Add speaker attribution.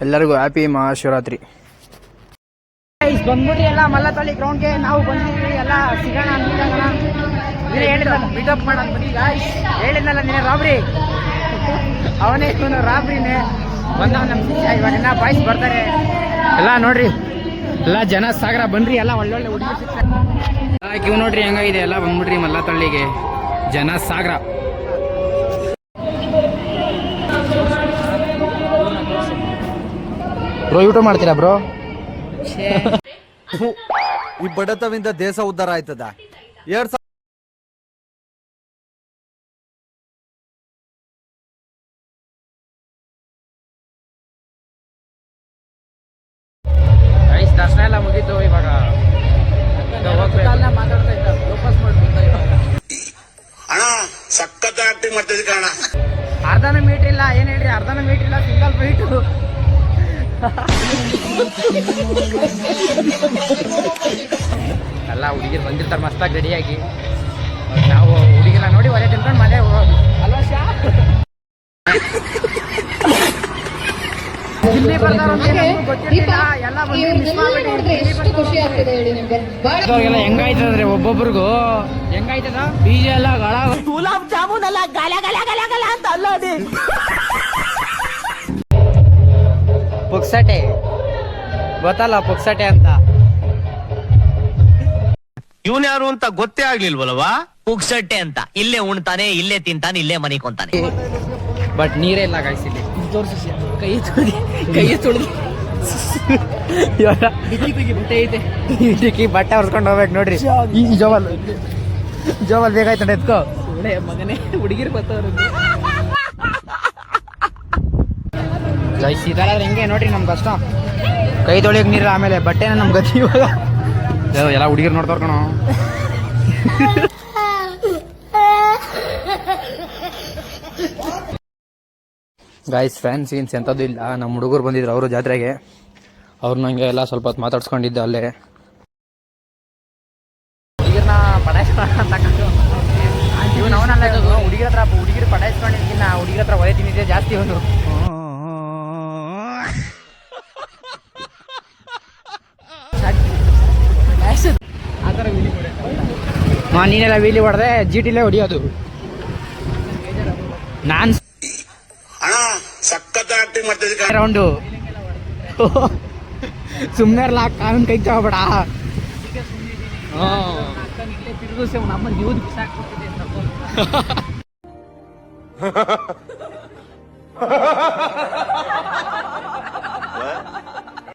Speaker 1: ಎಲ್ಲರಿಗೂ ಹ್ಯಾಪಿ ಮಹಾಶಿವರಾತ್ರಿ. ಬಂದ್ಬಿಟ್ರಿ ಎಲ್ಲ ಮಲ್ಲತಳ್ಳಿ ಗ್ರೌಂಡ್ಗೆ. ನಾವು ಬಂದಿದ್ವಿ ಎಲ್ಲ ಸಿಗೋಣ ಮೀಟಪ್ ಮಾಡೋಣ ಬನ್ನಿ ಗಾಯ್ಸ್. ಹೇಳಿದ್ನಲ್ಲ ನೀನೆ ರಾಬ್ರಿ, ಅವನೇ ಇವನು ರಾಬ್ರಿನೇ ಬಂದ ನಮ್ಮ ಇವಾಗ ಬಾಯ್ಸ್ ಬರ್ತಾರೆ ಎಲ್ಲ ನೋಡ್ರಿ. ಎಲ್ಲ ಜನ ಸಾಗರ ಬನ್ರಿ, ಎಲ್ಲ ಒಳ್ಳೊಳ್ಳೆ ಹುಡುಗಿ ಸಿಗ್ತಾರೆ. ಇವ್ ನೋಡ್ರಿ ಹೆಂಗಾಗಿದೆ, ಎಲ್ಲ ಬಂದ್ಬಿಟ್ರಿ ಮಲ್ಲತಳ್ಳಿಗೆ ಜನ ಸಾಗರ. ಬ್ರೋ ಯೂಟ್ಯೂಬ್ ಮಾಡ್ತೀರಾ ಬ್ರೋ?
Speaker 2: ಈ ಬಡತವಿಂದ ದೇಶ ಉದ್ಧಾರ ಆಯ್ತದ. 2000
Speaker 1: ದರ್ಶನ ಎಲ್ಲ ಮುಗೀತು. ಇವಾಗ ಮಾತಾಡ್ತಾ ಇದ್ದ ವಾಪಸ್
Speaker 3: ಅಣ್ಣ ಸಖತ್ ಆಕ್ಟಿಂಗ್ ಮಾಡ್ತಿದ್ದೆ ಕಣ.
Speaker 1: ಅರ್ಧನ ಮೀಟ್ ಇಲ್ಲ, ಏನ್ ಹೇಳ್ರಿ, ಅರ್ಧನ ಮೀಟ್ ಇಲ್ಲ, ಸಿಂಗಲ್ ಫೈಟು. ಎಲ್ಲ ಹುಡುಗಿರು ಬಂದಿರ್ತಾರೆ ಮಸ್ತಾಗಿ ರೆಡಿಯಾಗಿ. ನಾವು ಹುಡುಗಿರ ನೋಡಿ ಹೊರೆ ತಿನ್ಕೊಂಡು ಮನೆ ಅಲ್ವಾ ಶಾ ಇಲ್ಲಿ ಗೊತ್ತಿಲ್ಲ. ಎಲ್ಲ ಹೆಂಗಾಯ್ತದ್ರೆ ಒಬ್ಬೊಬ್ರಿಗೂ ಹೆಂಗಾಯ್ತದ ಬೀಜ ಎಲ್ಲ ಗಳ ಗುಲಾಬ್ ಜಾಮೂನ್ ಎಲ್ಲ ಗಲ ಗಲ ಗಲ ಗಲ ಅಂತ ಅಲ್ಲೋದಿ ಪುಕ್ಸಟೆ ಗೊತ್ತಲ್ಲ, ಪುಕ್ಸಟೆ ಅಂತ.
Speaker 4: ಇವನ್ ಯಾರು ಅಂತ ಗೊತ್ತೇ ಆಗ್ಲಿಲ್ವಲ್ವಾ? ಪುಕ್ಸಟ್ಟೆ ಅಂತ. ಇಲ್ಲೇ ಉಣ್ತಾನೆ, ಇಲ್ಲೇ ತಿಂತಾನೆ, ಇಲ್ಲೇ ಮನಿಕೊಂತಾನೆ.
Speaker 1: ಬಟ್ ನೀರೇ ಇಲ್ಲ ಗಾಯ್ಸಿಲ್ಲಿ. ಕೈ ತೊಳೆದು ಬಟ್ಟೆ ಹೊರ್ಸ್ಕೊಂಡು ಹೋಗ್ಬೇಕು ನೋಡ್ರಿ. ಈ ಜೋಬಲ್ ಬೇಕಾಯ್ತು ಎತ್ಕೋ ಮಗನೇ. ಹುಡುಗಿರ್ ಬರ್ತವ್ರು ಗೈಸ್. ಈ ತರ ಹೆಂಗೆ ನೋಡ್ರಿ ನಮ್ ಕಷ್ಟ. ಕೈ ತೊಳಿಯೋಕೆ ನೀರು, ಆಮೇಲೆ ಬಟ್ಟೆನ ನಮ್ ಗತಿ. ಇವಾಗ ಎಲ್ಲ ಹುಡುಗಿರು ನೋಡ್ತಾರ ಕಣೋ. ಗಾಯ್ಸ್ ಫ್ಯಾನ್ಸ್ ಗೀನ್ಸ್ ಎಂಥದ್ದು ಇಲ್ಲ. ನಮ್ಮ ಹುಡುಗರು ಬಂದಿದ್ರು ಅವರು ಜಾತ್ರೆಗೆ. ಅವ್ರು ನಂಗೆ ಎಲ್ಲ ಸ್ವಲ್ಪ ಹೊತ್ತು ಮಾತಾಡ್ಸ್ಕೊಂಡಿದ್ದೆ ಅಲ್ಲೇ. ಹುಡುಗಿರ್ನ ಪಟಾಯಿಸ್ಕೊಂಡು ಇವನು ಅವನಲ್ಲ, ಹುಡುಗಿರ ಹತ್ರ ಹುಡುಗಿರು ಪಟಾಯಿಸ್ಕೊಂಡಿದ್ದಕ್ಕಿನ್ನ ಹುಡುಗಿರ ಹತ್ರ ಒಲೆ ತಿಂದಿದ್ದೆ ಜಾಸ್ತಿ ಅವನು. ನೀನೆಲ್ಲ ವೀಲಿ ಹೊಡೆದೆ, ಜಿಟಿಲೇ ಹೊಡಿಯೋದು. ನಾನ್
Speaker 3: ಸಖತ್ ಆಕ್ಟಿಂಗ್ ಮಾಡ್ತಿದ್ದೆ
Speaker 1: ರೌಂಡು. ಸುಮ್ಮನೆ ಇರಲ್ಲ, ಕಾನೂನು ಕೈ ತಗೋಬೇಡ.